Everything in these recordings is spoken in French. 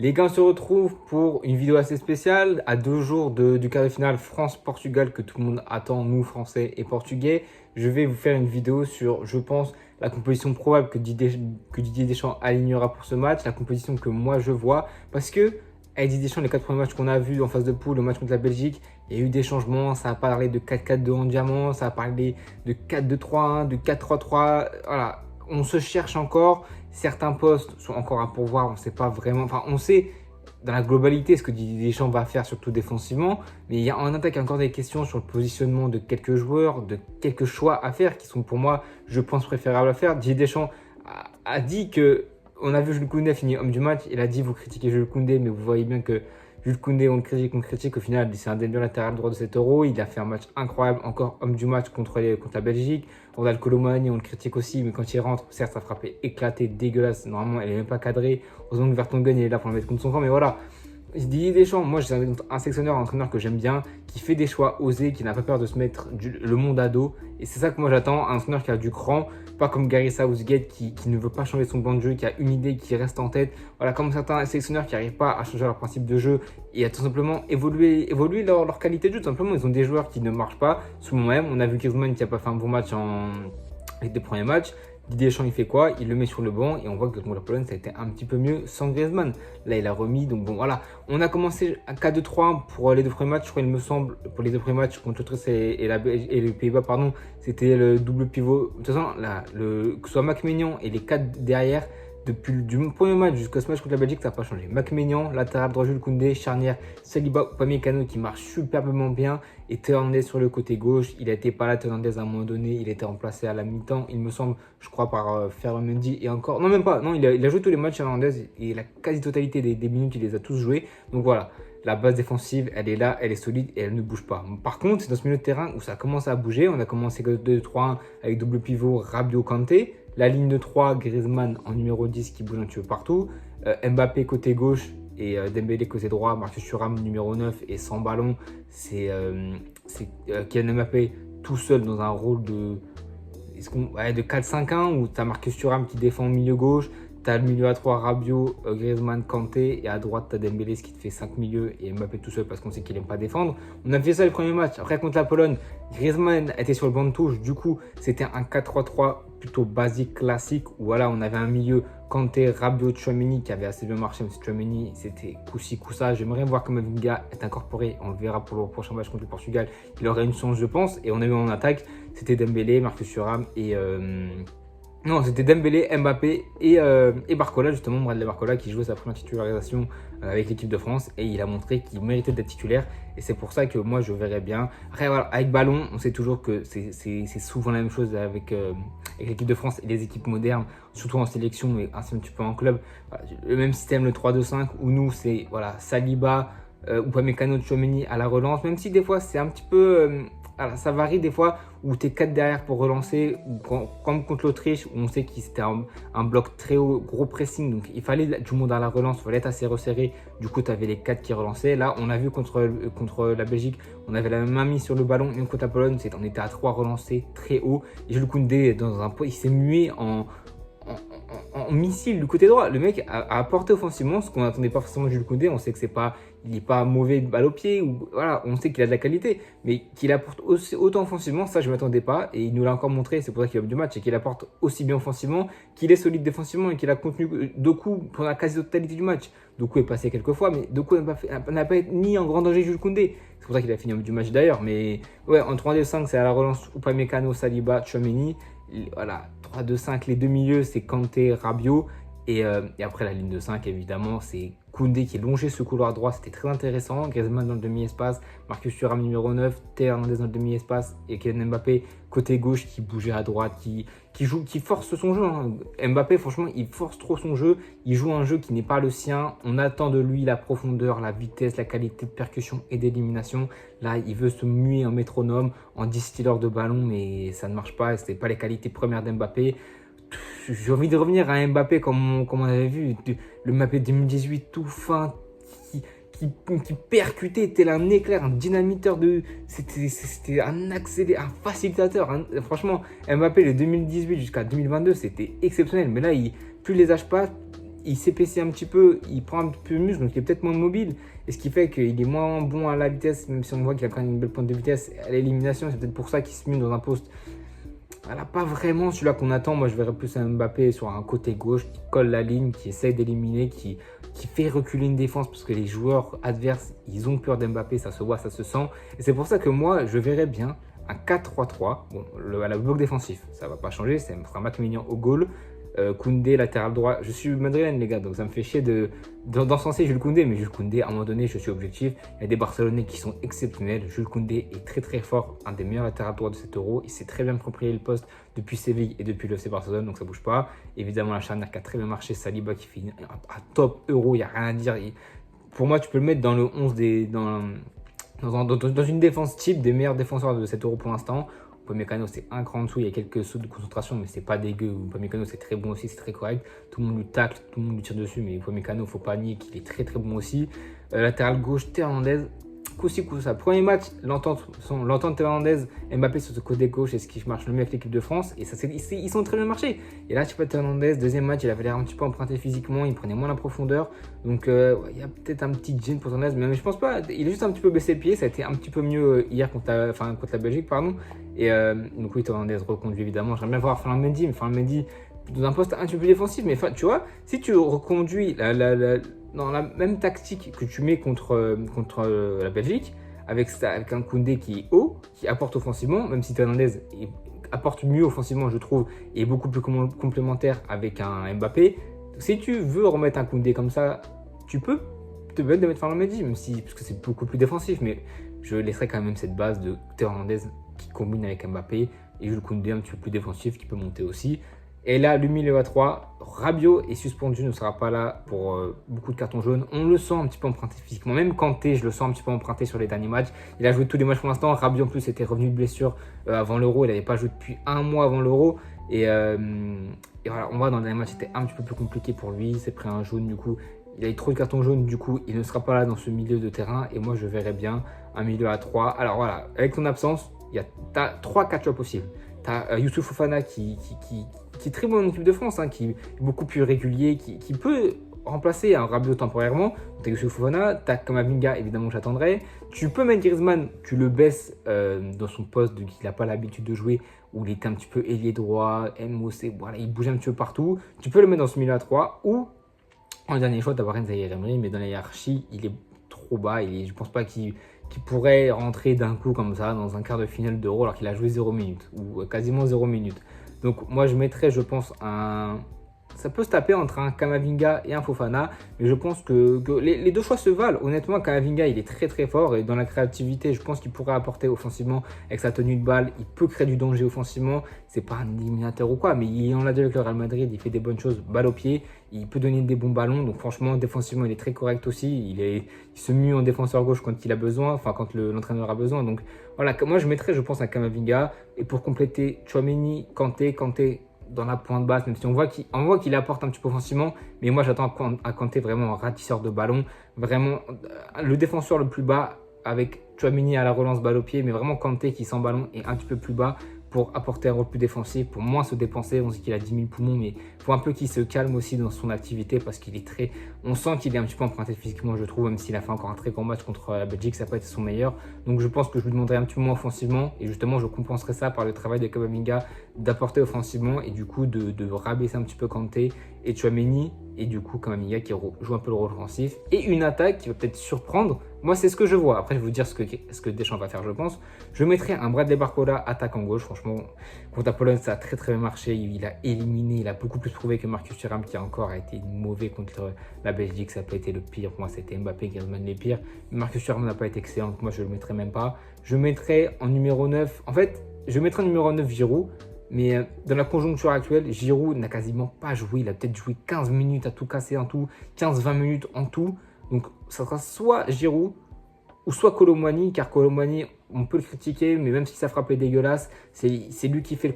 Les gars, on se retrouve pour une vidéo assez spéciale à 2 jours du quart de finale France-Portugal que tout le monde attend, nous Français et Portugais. Je vais vous faire une vidéo sur, je pense, la composition probable que Didier Deschamps alignera pour ce match, la composition que moi je vois, parce que avec Didier Deschamps, les 4 premiers matchs qu'on a vus en phase de poule, le match contre la Belgique, il y a eu des changements, ça a parlé de 4-4-2 en diamant, ça a parlé de 4-2-3-1, de 4-3-3, voilà, on se cherche encore. Certains postes sont encore à pourvoir, on ne sait pas vraiment. Enfin, on sait dans la globalité ce que Didier Deschamps va faire, surtout défensivement. Mais il y a en attaque encore des questions sur le positionnement de quelques joueurs, de quelques choix à faire qui sont pour moi, je pense, préférables à faire. Didier Deschamps a dit que. On a vu Jules Koundé finir homme du match. Il a dit vous critiquez Jules Koundé, mais vous voyez bien que Jules Koundé, on le critique. Au final, c'est un des meilleurs latéral droit de cet Euro. Il a fait un match incroyable, encore homme du match contre la Belgique. Ronald Colomani, on le critique aussi, mais quand il rentre, certes, ça frappait éclaté, dégueulasse. Normalement, elle n'est même pas cadrée. Heureusement que Vertonghen il est là pour le mettre contre son camp, mais voilà. Didier Deschamps, moi, c'est un sélectionneur, un entraîneur que j'aime bien, qui fait des choix osés, qui n'a pas peur de se mettre le monde à dos. Et c'est ça que moi j'attends, un entraîneur qui a du cran, pas comme Gary Southgate qui ne veut pas changer son plan de jeu, qui a une idée qui reste en tête. Voilà, comme certains sélectionneurs qui n'arrivent pas à changer leur principe de jeu et à tout simplement évoluer leur qualité de jeu. Tout simplement, ils ont des joueurs qui ne marchent pas. Sous moi-même, on a vu Griezmann qui n'a pas fait un bon match avec des premiers matchs. Didier Deschamps, il fait quoi? Il le met sur le banc et on voit que contre la Pologne, ça a été un petit peu mieux sans Griezmann. Là, il a remis. Donc bon, voilà. On a commencé à 4-2-3 pour les deux premiers matchs. Je crois, il me semble, pour les deux premiers matchs contre l'Autriche et les Pays-Bas, pardon, c'était le double pivot. De toute façon, là, que ce soit Mac-Maignan et les 4 derrière, depuis du premier match jusqu'à ce match contre la Belgique, ça n'a pas changé. Mac-Maignan, latéral droit Jules Koundé, charnière Saliba, Upamecano qui marche superbement bien et Théo Hernandez sur le côté gauche. Il n'était pas là, Théo Hernandez à un moment donné, il était remplacé à la mi-temps, il me semble, je crois par Ferland Mendy et encore. Non, même pas, non, il a joué tous les matchs Hernandez et la quasi-totalité des minutes, il les a tous joués. Donc voilà. La base défensive, elle est là, elle est solide et elle ne bouge pas. Par contre, c'est dans ce milieu de terrain où ça commence à bouger. On a commencé 2-3-1 avec double pivot Rabiot-Kanté. La ligne de 3, Griezmann en numéro 10 qui bouge un petit peu partout. Mbappé côté gauche et Dembélé côté droit. Marcus Thuram numéro 9 et sans ballon. C'est Kylian Mbappé tout seul dans un rôle de 4-5-1 où tu as Marcus Thuram qui défend au milieu gauche. Tu as le milieu à 3, Rabiot, Griezmann, Kanté. Et à droite, tu as Dembélé, ce qui te fait 5 milieux. Et Mbappé tout seul parce qu'on sait qu'il n'aime pas défendre. On a fait ça le premier match. Après, contre la Pologne, Griezmann était sur le banc de touche. Du coup, c'était un 4-3-3 plutôt basique, classique. Où voilà, on avait un milieu Kanté, Rabiot, Tchouaméni qui avait assez bien marché. Même si Tchouaméni, c'était coup-ci, coup-ça. J'aimerais voir comment Vinga est incorporé. On le verra pour le prochain match contre le Portugal. Il aurait une chance, je pense. Et on a eu en attaque, c'était Dembélé, Marcus Thuram et... Non, c'était Dembélé, Mbappé et Barcola, justement, Bradley Barcola, qui jouait sa première titularisation avec l'équipe de France et il a montré qu'il méritait d'être titulaire. Et c'est pour ça que moi, je verrais bien. Après, voilà, avec ballon, on sait toujours que c'est souvent la même chose avec l'équipe de France et les équipes modernes, surtout en sélection, mais ainsi un petit peu en club. Voilà, le même système, le 3-2-5, où nous, c'est voilà, Saliba, Upamecano, Tchouaméni à la relance, même si des fois, c'est un petit peu... alors, ça varie des fois où tu es 4 derrière pour relancer, ou comme contre l'Autriche, où on sait que c'était un bloc très haut, gros pressing, donc il fallait du monde à la relance, il fallait être assez resserré, du coup tu avais les 4 qui relançaient. Là, on a vu contre la Belgique, on avait la main mise sur le ballon, même contre la Pologne, on était à 3 relancés très haut, et Jules Koundé, il s'est mué en missile du côté droit. Le mec a apporté offensivement ce qu'on n'attendait pas forcément de Jules Koundé. On sait que il n'est pas mauvais de balle au pied, ou voilà, on sait qu'il a de la qualité, mais qu'il apporte autant offensivement, ça je ne m'attendais pas, et il nous l'a encore montré. C'est pour ça qu'il a eu du match, et qu'il apporte aussi bien offensivement, qu'il est solide défensivement et qu'il a contenu Doku pendant la quasi-totalité du match. Doku est passé quelques fois, mais Doku n'a pas été ni en grand danger Jules Koundé. C'est pour ça qu'il a fini homme du match d'ailleurs. Mais ouais, en 3-2-5, c'est à la relance Upamecano, Saliba, Tchouaméni. Voilà, 3-2-5, les deux milieux, c'est Kanté, Rabiot. Et après, la ligne de 5, évidemment, c'est Koundé qui longeait ce couloir droit. C'était très intéressant. Griezmann dans le demi-espace, Marcus Thuram numéro 9, Théo Hernandez dans le demi-espace et Kylian Mbappé côté gauche qui bougeait à droite, qui force son jeu. Hein. Mbappé, franchement, il force trop son jeu. Il joue un jeu qui n'est pas le sien. On attend de lui la profondeur, la vitesse, la qualité de percussion et d'élimination. Là, il veut se muer en métronome, en distilleur de ballon, mais ça ne marche pas. Ce n'est pas les qualités premières d'Mbappé. J'ai envie de revenir à Mbappé comme on avait vu, le Mbappé 2018 tout fin, qui percutait tel un éclair, un dynamiteur c'était un accéléré, un facilitateur. Franchement, Mbappé, le 2018 jusqu'à 2022, c'était exceptionnel. Mais là, plus les âges passent, il s'épaissit un petit peu, il prend un petit peu de muscle, donc il est peut-être moins mobile. Et ce qui fait qu'il est moins bon à la vitesse, même si on voit qu'il a quand même une belle pointe de vitesse à l'élimination. C'est peut-être pour ça qu'il se met dans un poste. Voilà, pas vraiment celui-là qu'on attend. Moi, je verrais plus un Mbappé sur un côté gauche qui colle la ligne, qui essaye d'éliminer, qui fait reculer une défense parce que les joueurs adverses, ils ont peur d'Mbappé, ça se voit, ça se sent. Et c'est pour ça que moi, je verrais bien un 4-3-3. Bon, le bloc défensif, ça va pas changer, c'est un Mac-Mignon au goal. Koundé, latéral droit. Je suis madrilène, les gars, donc ça me fait chier d'encenser Jules Koundé. Mais Jules Koundé, à un moment donné, je suis objectif. Il y a des Barcelonais qui sont exceptionnels. Jules Koundé est très très fort, un des meilleurs latérales droits de cet Euro. Il s'est très bien approprié le poste depuis Séville et depuis le FC Barcelone, donc ça bouge pas. Évidemment, la charnière qui a très bien marché, Saliba qui fait un top Euro, il n'y a rien à dire. Pour moi, tu peux le mettre dans le 11 dans une défense type des meilleurs défenseurs de cet Euro pour l'instant. Upamecano, c'est un cran en dessous, il y a quelques sauts de concentration, mais c'est pas dégueu. Upamecano, c'est très bon aussi, c'est très correct. Tout le monde lui tacle, tout le monde lui tire dessus, mais Upamecano, faut pas nier qu'il est très très bon aussi. Latéral gauche, Théo Hernandez. Coup-ci, coup-ça. Premier match, l'entente Théo Hernandez, Mbappé sur ce côté gauche, c'est ce qui marche le mieux avec l'équipe de France. Et ça, ils sont très bien marchés. Et là, tu vois, Théo Hernandez, deuxième match, il avait l'air un petit peu emprunté physiquement, il prenait moins la profondeur. Donc, il y a peut-être un petit gêne pour Théo Hernandez, mais je pense pas. Il est juste un petit peu baissé le pied. Ça a été un petit peu mieux hier contre la Belgique, pardon. Et donc, oui, Théo Hernandez reconduit évidemment. J'aimerais bien voir Ferland Mendy, mais Ferland Mendy dans un poste un petit peu défensif. Mais tu vois, si tu reconduis dans la même tactique que tu mets contre la Belgique, avec un Koundé qui est haut, qui apporte offensivement, même si Hernandez apporte mieux offensivement, je trouve, et est beaucoup plus complémentaire avec un Mbappé. Si tu veux remettre un Koundé comme ça, tu peux te permettre de mettre Ferland Mendy, même si, parce que c'est beaucoup plus défensif, mais je laisserai quand même cette base de Théo Hernandez qui combine avec Mbappé, et Jules Koundé un petit peu plus défensif, qui peut monter aussi. Et là, le milieu à 3, Rabiot est suspendu, ne sera pas là pour beaucoup de cartons jaunes. On le sent un petit peu emprunté physiquement. Même Kanté, je le sens un petit peu emprunté sur les derniers matchs. Il a joué tous les matchs pour l'instant. Rabiot en plus était revenu de blessure avant l'Euro. Il n'avait pas joué depuis un mois avant l'Euro. Et voilà, on voit dans les derniers matchs, c'était un petit peu plus compliqué pour lui. Il s'est pris un jaune du coup. Il a eu trop de cartons jaunes, du coup, il ne sera pas là dans ce milieu de terrain. Et moi, je verrais bien un milieu à 3. Alors voilà, avec ton absence, tu as 3-4 choix possibles. Tu as Youssouf Fofana qui est très bon en équipe de France, hein, qui est beaucoup plus régulier, qui peut remplacer un Rabiot temporairement. Tu as Youssouf Fofana, tu as Kamavinga, évidemment, que j'attendrai. Tu peux mettre Griezmann, tu le baisses dans son poste qu'il n'a pas l'habitude de jouer, où il était un petit peu ailier droit, MOC, voilà, il bougeait un petit peu partout. Tu peux le mettre dans ce milieu à 3, ou en dernier choix, tu as Warren Zaïre-Emery, mais dans la hiérarchie, il est trop bas. Je ne pense pas qu'il pourrait rentrer d'un coup comme ça dans un quart de finale d'Euro alors qu'il a joué 0 minutes, ou quasiment 0 minutes. Donc moi je mettrais, je pense, ça peut se taper entre un Kamavinga et un Fofana, mais je pense que les deux choix se valent. Honnêtement, Kamavinga, il est très très fort et dans la créativité, je pense qu'il pourrait apporter offensivement avec sa tenue de balle. Il peut créer du danger offensivement. C'est pas un éliminateur ou quoi, mais on l'a déjà avec le Real Madrid, il fait des bonnes choses, balle au pied. Il peut donner des bons ballons, donc franchement, défensivement, il est très correct aussi. Il se mue en défenseur gauche quand il a besoin, enfin quand l'entraîneur a besoin. Donc voilà, moi je mettrais, je pense, un Kamavinga. Et pour compléter, Tchouaméni, Kanté dans la pointe basse, même si on voit qu'il apporte un petit peu offensivement, mais moi j'attends à Kanté vraiment un ratisseur de ballon, vraiment le défenseur le plus bas avec Tchouaméni à la relance balle au pied, mais vraiment Kanté qui sans ballon est un petit peu plus bas pour apporter un rôle plus défensif, pour moins se dépenser. On sait qu'il a 10 000 poumons, mais il faut un peu qu'il se calme aussi dans son activité parce qu'il est on sent qu'il est un petit peu emprunté physiquement, je trouve, même s'il a fait encore un très grand match contre la Belgique, ça n'a pas été son meilleur. Donc je pense que je lui demanderai un petit peu moins offensivement et justement je compenserai ça par le travail de Kamavinga d'apporter offensivement et du coup de rabaisser un petit peu Kanté et Tchouaméni et du coup Kamavinga qui joue un peu le rôle offensif et une attaque qui va peut-être surprendre. Moi c'est ce que je vois. Après je vais vous dire ce que Deschamps va faire, je pense. Je mettrai un Bradley Barcola attaque en gauche. Franchement contre la Pologne ça a très très bien marché. Il a éliminé, il a beaucoup plus prouvé que Marcus Thuram qui encore a été mauvais contre la Belgique. Ça n'a pas été le pire. Pour moi c'était Mbappé, Griezmann les pires. Marcus Thuram n'a pas été excellent. Donc moi je le mettrai même pas. Je mettrai en numéro 9. En fait je mettrai en numéro 9 Giroud. Mais dans la conjoncture actuelle, Giroud n'a quasiment pas joué. Il a peut-être joué 15 minutes à tout casser en tout, 15-20 minutes en tout. Donc ça sera soit Giroud ou soit Kolo Muani, car Kolo Muani, on peut le critiquer, mais même si sa frappe est dégueulasse, c'est lui qui fait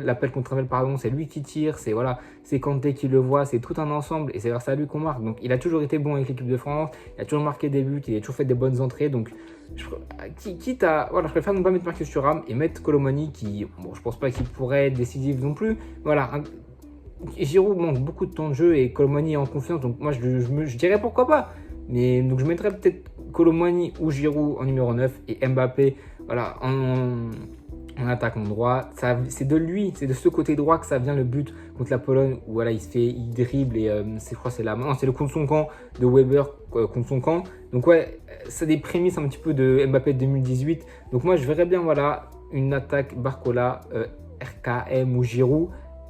l'appel contre-appel, pardon, c'est lui qui tire, c'est Kanté qui le voit, c'est tout un ensemble et c'est grâce à lui qu'on marque. Donc il a toujours été bon avec l'équipe de France, il a toujours marqué des buts, il a toujours fait des bonnes entrées. Donc quitte à, je préfère ne pas mettre Marcus Thuram et mettre Kolo Muani qui, je pense pas qu'il pourrait être décisif non plus. Voilà, Giroud manque beaucoup de temps de jeu et Colomani est en confiance, donc moi je dirais pourquoi pas. Mais donc je mettrais peut-être Colomani ou Giroud en numéro 9 et Mbappé voilà, en attaquant droit. C'est de lui, c'est de ce côté droit que ça vient le but contre la Pologne où voilà, il dribble et je crois que c'est là. Non, c'est le contre son camp de Weber contre son camp. Donc ouais, c'est des prémices un petit peu de Mbappé de 2018. Donc moi je verrais bien voilà, une attaque Barcola, RKM ou Giroud.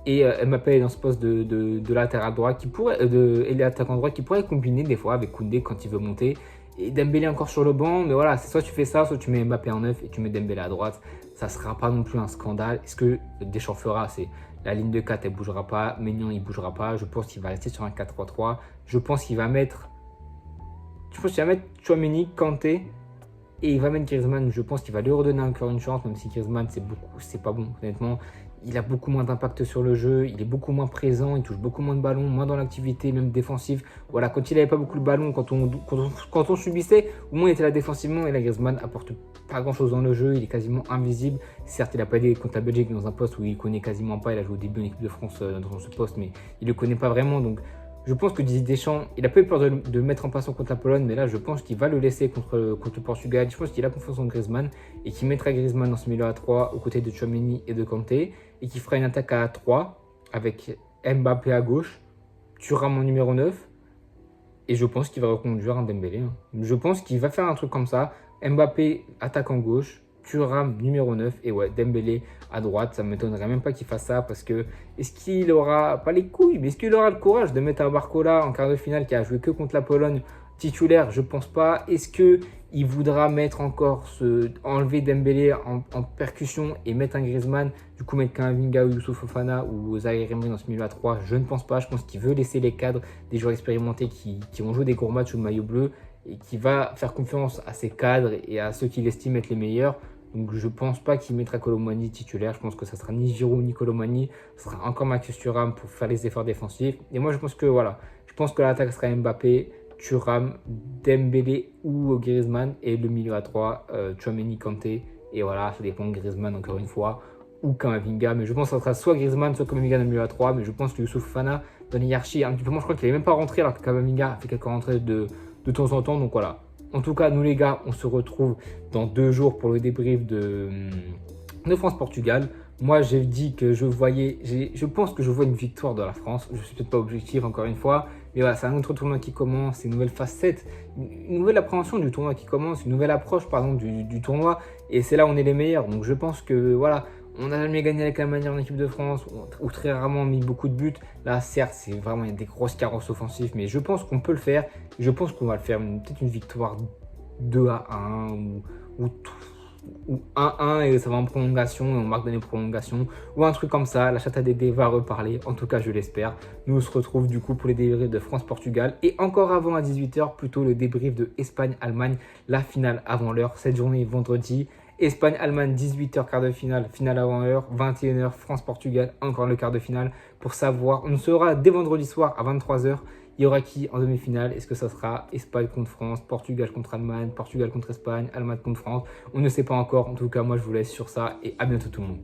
Et Mbappé est dans ce poste de latéral droit qui pourrait, et l'attaquant droit qui pourrait combiner des fois avec Koundé quand il veut monter. Et Dembélé encore sur le banc, mais voilà, c'est soit tu fais ça, soit tu mets Mbappé en 9 et tu mets Dembélé à droite. Ça ne sera pas non plus un scandale. Est-ce que Deschamps fera, c'est la ligne de 4, elle ne bougera pas, Maignan, il ne bougera pas. Je pense qu'il va rester sur un 4-3-3. Je pense qu'il va mettre Tchouaméni, Kanté, et il va mettre Griezmann. Je pense qu'il va lui redonner encore une chance, même si Griezmann, c'est pas bon, honnêtement. Il a beaucoup moins d'impact sur le jeu, il est beaucoup moins présent, il touche beaucoup moins de ballons, moins dans l'activité, même défensive. Voilà, quand il n'avait pas beaucoup de ballons, quand on subissait, au moins il était là défensivement. Et là, Griezmann apporte pas grand chose dans le jeu, il est quasiment invisible. Certes, il n'a pas aidé contre la Belgique dans un poste où il ne connaît quasiment pas. Il a joué au début en équipe de France dans ce poste, mais il ne le connaît pas vraiment. Donc, je pense que Didier Deschamps, il n'a pas eu peur de mettre en place contre la Pologne, mais là, je pense qu'il va le laisser contre le Portugal. Je pense qu'il a confiance en Griezmann et qu'il mettra Griezmann dans ce milieu à 3 aux côtés de Tchouaméni et de Kanté et qu'il fera une attaque à 3 avec Mbappé à gauche, Thuram en numéro 9 et je pense qu'il va reconduire un Dembélé. Je pense qu'il va faire un truc comme ça. Mbappé attaque en gauche, Thuram numéro 9 et ouais, Dembélé à droite. Ça ne m'étonnerait même pas qu'il fasse ça parce que est-ce qu'il aura, pas les couilles, mais est-ce qu'il aura le courage de mettre un Barcola en quart de finale qui a joué que contre la Pologne titulaire? Je pense pas. Est-ce qu'il voudra mettre encore enlever Dembélé en percussion et mettre un Griezmann, du coup mettre Camavinga ou Youssouf Fofana ou Zaïre Emery dans ce milieu à 3? Je ne pense pas. Je pense qu'il veut laisser les cadres des joueurs expérimentés qui vont jouer des gros matchs au maillot bleu et qui va faire confiance à ses cadres et à ceux qu'il estime être les meilleurs. Donc je pense pas qu'il mettra Colomani titulaire. Je pense que ça sera ni Giroud ni Colomani. Ce sera encore Marcus Thuram pour faire les efforts défensifs. Et moi je pense que voilà, je pense que l'attaque sera Mbappé, Thuram, Dembélé ou Griezmann et le milieu à 3, Tchouaméni, Kanté. Et voilà, ça dépend de Griezmann encore une fois ou Camavinga. Mais je pense que ça sera soit Griezmann, soit Camavinga dans le milieu à 3. Mais je pense que Youssouf Fofana dans l'hierarchie, un petit peu moins, je crois qu'il n'est même pas rentré alors que Camavinga a fait quelques rentrées de temps en temps. Donc voilà. En tout cas, nous les gars, on se retrouve dans 2 jours pour le débrief de France-Portugal. Moi, j'ai dit que je pense que je vois une victoire de la France. Je ne suis peut-être pas objectif encore une fois. Mais voilà, c'est un autre tournoi qui commence, c'est une nouvelle facette, une nouvelle appréhension du tournoi qui commence, une nouvelle approche pardon, du tournoi. Et c'est là où on est les meilleurs. Donc je pense que voilà, on n'a jamais gagné avec la manière en équipe de France, ou très rarement mis beaucoup de buts. Là, certes, c'est vraiment il y a des grosses carences offensives, mais je pense qu'on peut le faire. Je pense qu'on va le faire, peut-être une victoire 2-1 ou 1-1 et ça va en prolongation et on marque dans les prolongations ou un truc comme ça. La Chatte à Dédé va reparler, en tout cas je l'espère. Nous on se retrouve du coup pour les débriefs de France-Portugal et encore avant à 18h plutôt le débrief de Espagne-Allemagne, la finale avant l'heure. Cette journée est vendredi. Espagne-Allemagne 18h quart de finale, finale avant l'heure, 21h France-Portugal, encore le quart de finale pour savoir. On sera dès vendredi soir à 23h. Il y aura qui en demi-finale? Est-ce que ça sera Espagne contre France, Portugal contre Allemagne, Portugal contre Espagne, Allemagne contre France? On ne sait pas encore. En tout cas, moi, je vous laisse sur ça et à bientôt tout le monde.